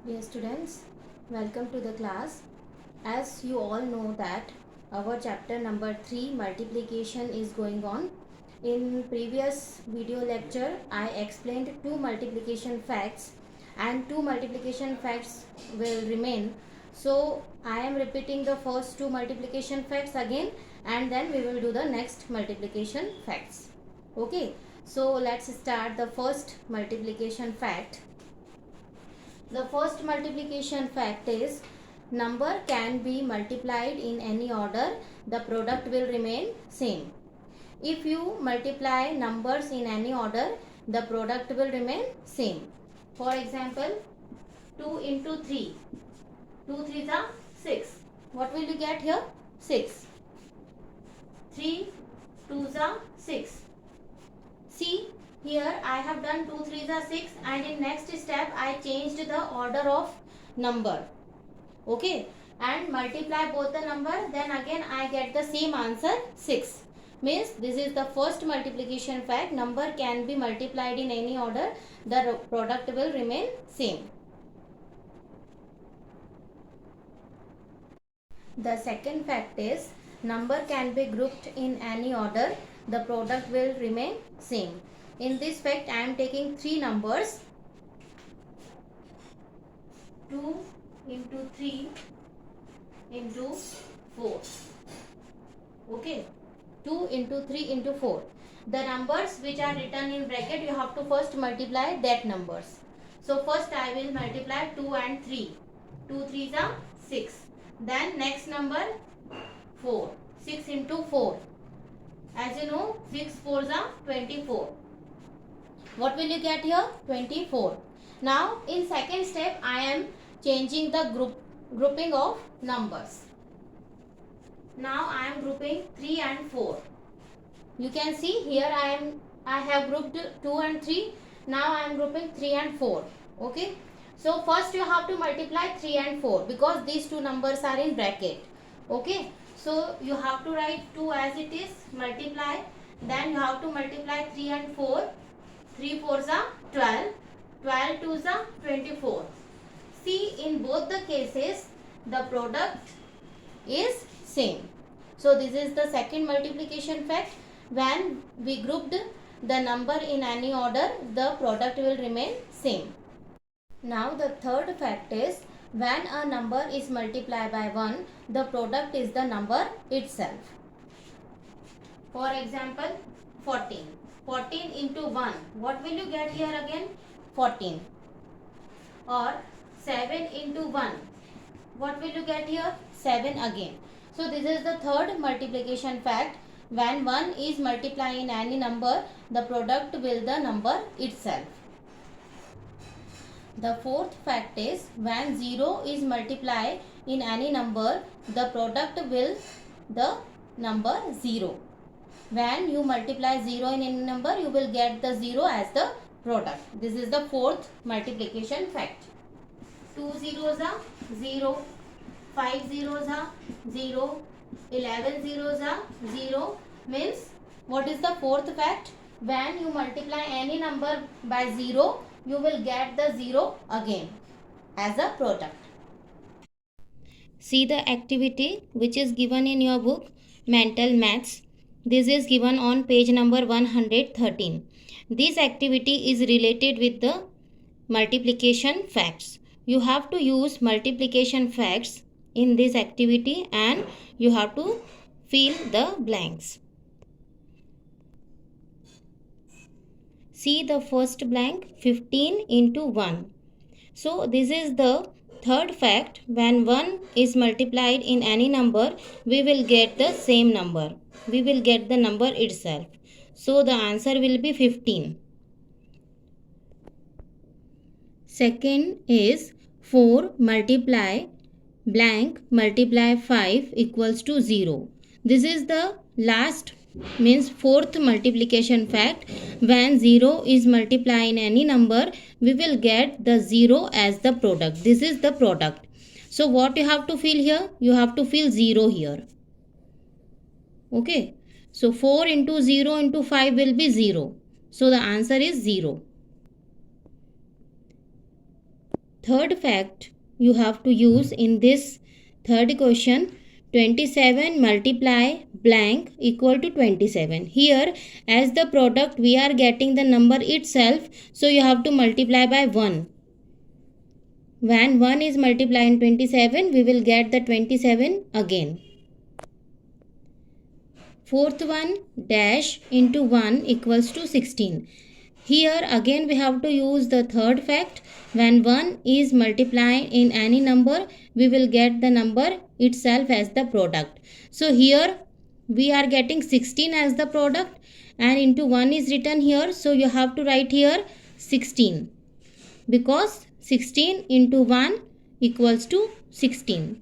Dear students, welcome to the class. As you all know that our chapter number 3 multiplication is going on. In previous video lecture, I explained two multiplication facts and two multiplication facts will remain. So I am repeating the first two multiplication facts again and then we will do the next multiplication facts. Okay, so let's start the first multiplication fact. The first multiplication fact is number can be multiplied in any order, the product will remain same. If you multiply numbers in any order, the product will remain same. For example, 2 into 3. 2 3s are 6. What will you get here? 6. 3 2s are 6. See, here I have done 2 3s are 6 and in next step I changed the order of number. Okay, and multiply both the number, then again I get the same answer 6. Means this is the first multiplication fact, number can be multiplied in any order, the product will remain same. The second fact is number can be grouped in any order, the product will remain same. In this fact I am taking three numbers, 2 into 3 into 4. Okay, 2 into 3 into 4. The numbers which are written in bracket, you have to first multiply that numbers. So first I will multiply 2 and 3. 2 3s are 6. Then next number 4. 6 into 4. As you know, 6 4s are 24. What will you get here? 24. Now in second step I am changing the grouping of numbers. Now I am grouping 3 and 4. You can see here I have grouped 2 and 3. Now I am grouping 3 and 4. Okay. So first you have to multiply 3 and 4 because these two numbers are in bracket. Okay. So you have to write 2 as it is, multiply. Then you have to multiply 3 and 4. 3 4s are 12. 12 2s are 24. See, in both the cases the product is same. So this is the second multiplication fact. When we grouped the number in any order, the product will remain same. Now the third fact is when a number is multiplied by 1, the product is the number itself. For example, 14. 14 into 1. What will you get here again? 14. Or 7 into 1. What will you get here? 7 again. So this is the third multiplication fact. When 1 is multiplied in any number, the product will the number itself. The fourth fact is when 0 is multiplied in any number, the product will the number 0. When you multiply 0 in any number, you will get the 0 as the product. This is the fourth multiplication fact. 2 zeros are 0, 5 zeros are 0, 11 zeros are 0. Means what is the fourth fact? When you multiply any number by 0, you will get the 0 again as a product. See the activity which is given in your book, Mental Maths. This is given on page number 113. This activity is related with the multiplication facts. You have to use multiplication facts in this activity and you have to fill the blanks. See the first blank, 15 into 1. So this is the third fact. When 1 is multiplied in any number, we will get the same number. We will get the number itself. So the answer will be 15. Second is 4 multiply blank multiply 5 equals to 0. This is the last means fourth multiplication fact. When 0 is multiplied in any number, we will get the 0 as the product. This is the product. So what you have to fill here? You have to fill 0 here. Okay. So 4 into 0 into 5 will be 0. So the answer is 0. third fact you have to use in this third question. 27 multiply blank equal to 27. Here, as the product we are getting the number itself, so you have to multiply by 1. When 1 is multiplied in 27, we will get the 27 again. Fourth one, dash into 1 equals to 16. Here again we have to use the third fact. When 1 is multiplied in any number, we will get the number itself as the product. So here we are getting 16 as the product and into 1 is written here. So you have to write here 16 because 16 into 1 equals to 16.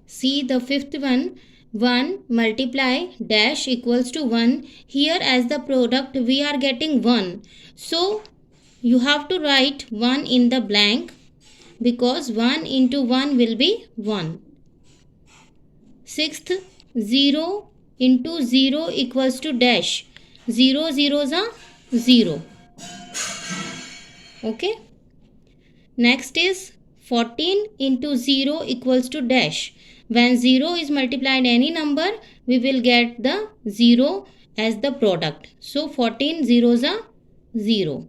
See the fifth one. 1 multiply dash equals to 1. Here as the product we are getting 1. So you have to write 1 in the blank because 1 into 1 will be 1. Sixth, 0 into 0 equals to dash. 0 zeros are 0. Okay. Next is 14 into 0 equals to dash. When 0 is multiplied any number, we will get the 0 as the product. So 14 zeros are 0.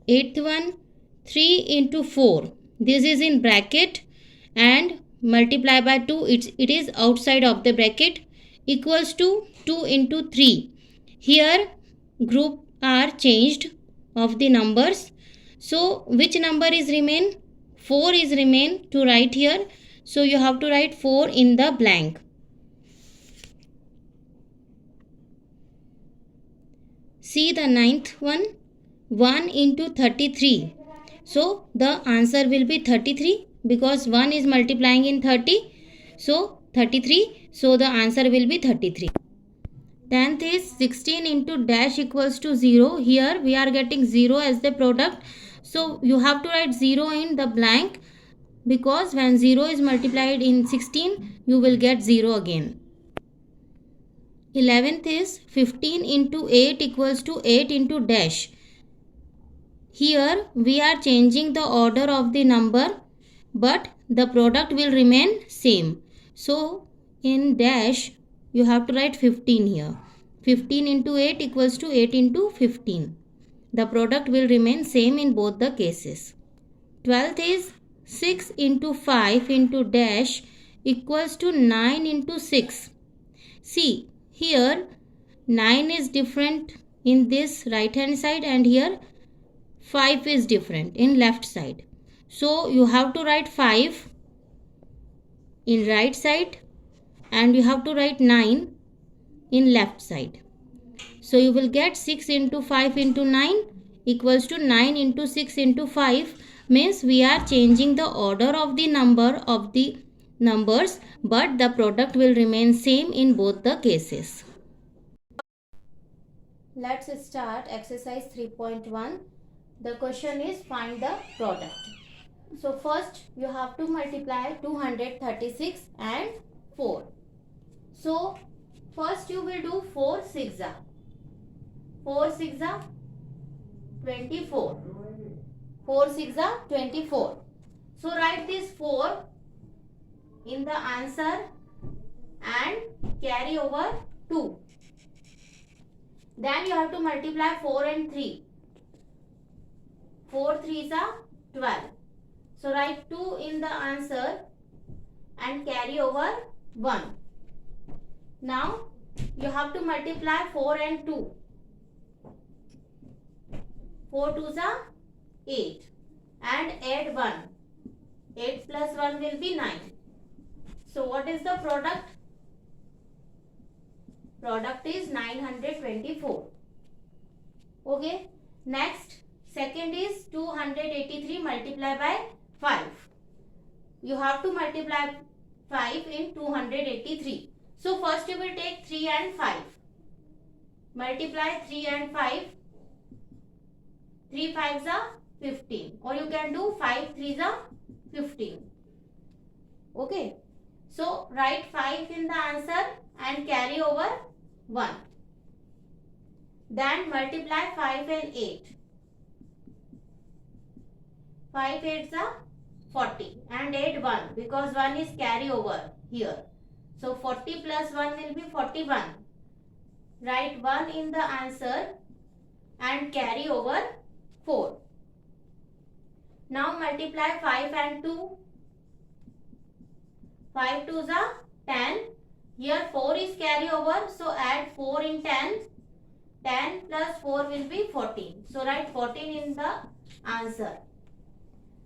Eighth one, 3 into 4. This is in bracket and multiply by 2. It is outside of the bracket equals to 2 into 3. Here group are changed of the numbers. So which number is remain? 4 is remain to write here. So you have to write 4 in the blank. See the ninth one. 1 into 33. So the answer will be 33 because 1 is multiplying in 30. So 33. So the answer will be 33. 10th is 16 into dash equals to 0. Here we are getting 0 as the product. So you have to write 0 in the blank because when 0 is multiplied in 16, you will get 0 again. 11th is 15 into 8 equals to 8 into dash. Here we are changing the order of the number, but the product will remain same. So in dash, you have to write 15 here. 15 into 8 equals to 8 into 15. The product will remain same in both the cases. 12th is 6 into 5 into dash equals to 9 into 6. See, here 9 is different in this right hand side and here 5 is different in left side. So you have to write 5 in right side and you have to write 9 in left side. So you will get 6 into 5 into 9 equals to 9 into 6 into 5, means we are changing the order of the number of the numbers, but the product will remain same in both the cases. Let's start exercise 3.1. The question is find the product. So first you have to multiply 236 and 4. So first you will do 4 6 4 6 24. 4 6 24. So write this 4 in the answer and carry over 2. Then you have to multiply 4 and 3. 4 3s are 12. So write 2 in the answer and carry over 1. Now you have to multiply 4 and 2. 4 2s are 8 and add 1. 8 plus 1 will be 9. So what is the product? Product is 924. Okay. Next, second is 283 multiplied by 5. You have to multiply 5 in 283. So first you will take 3 and 5. Multiply 3 and 5. 3 5s are 15. Or you can do 5 3s are 15. Okay. So write 5 in the answer and carry over 1. Then multiply 5 and 8. 5 8s are 40 and add 1 because 1 is carry over here. So 40 plus 1 will be 41. Write 1 in the answer and carry over 4. Now multiply 5 and 2. 5 2s are 10. Here 4 is carry over, so add 4 in 10. 10 plus 4 will be 14. So write 14 in the answer.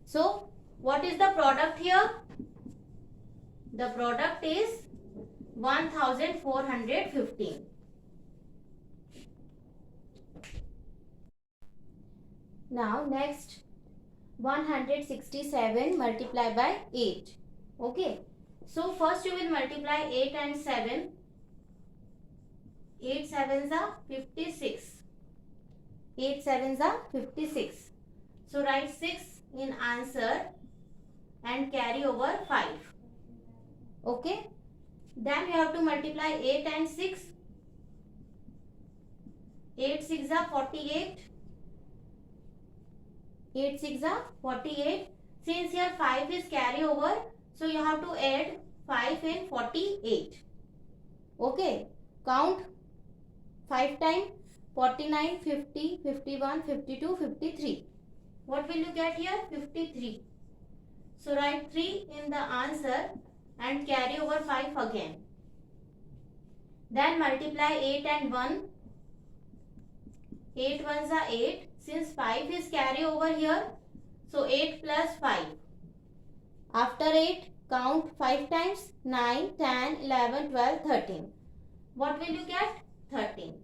So what is the product here? The product is 1415. Now next 167 multiply by 8. Okay. So first you will multiply 8 and 7. 8 sevens are 56. 8 sevens are 56. So write 6 in answer and carry over 5. Okay. Then you have to multiply 8 and 6. 8 6 are 48. 8 6 are 48. Since here 5 is carry over, so you have to add 5 in 48. Okay. Count 5 times 49, 50, 51, 52, 53. What will you get here? 53. So write 3 in the answer and carry over 5 again. Then multiply 8 and 1. 8 ones are 8. Since 5 is carry over here, so 8 plus 5. After 8, count 5 times 9, 10, 11, 12, 13. What will you get? 13.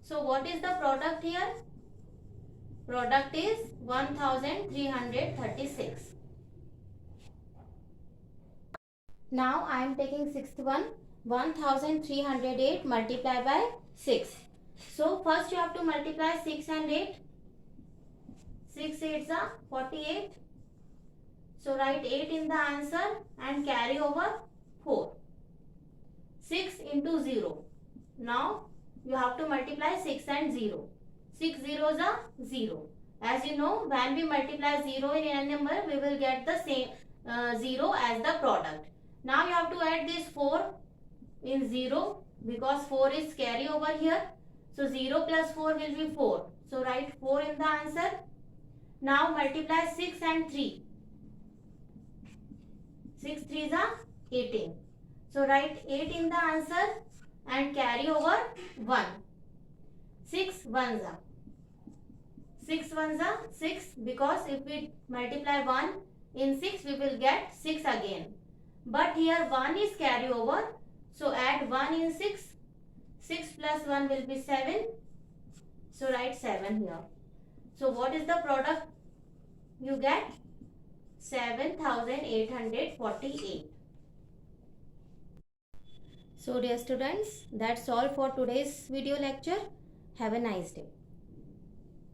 So what is the product here? Product is 1336. Now I am taking sixth one. 1308 multiply by 6. So first you have to multiply 6 and 8. 6 8s are 48. So write 8 in the answer and carry over 4. 6 into 0. Now you have to multiply 6 and 0. 6 zeros are 0. As you know, when we multiply 0 in any number, we will get the same 0 as the product. Now you have to add this 4 in 0 because 4 is carry over here. So 0 plus 4 will be 4. So write 4 in the answer. Now multiply 6 and 3. 6 3s are 18. So write 8 in the answer and carry over 1. 6 ones are 6 because if we multiply 1 in 6 we will get 6 again. But here 1 is carry over. So add 1 in 6. 6 plus 1 will be 7. So write 7 here. So what is the product you get? 7848. So dear students, that's all for today's video lecture. Have a nice day.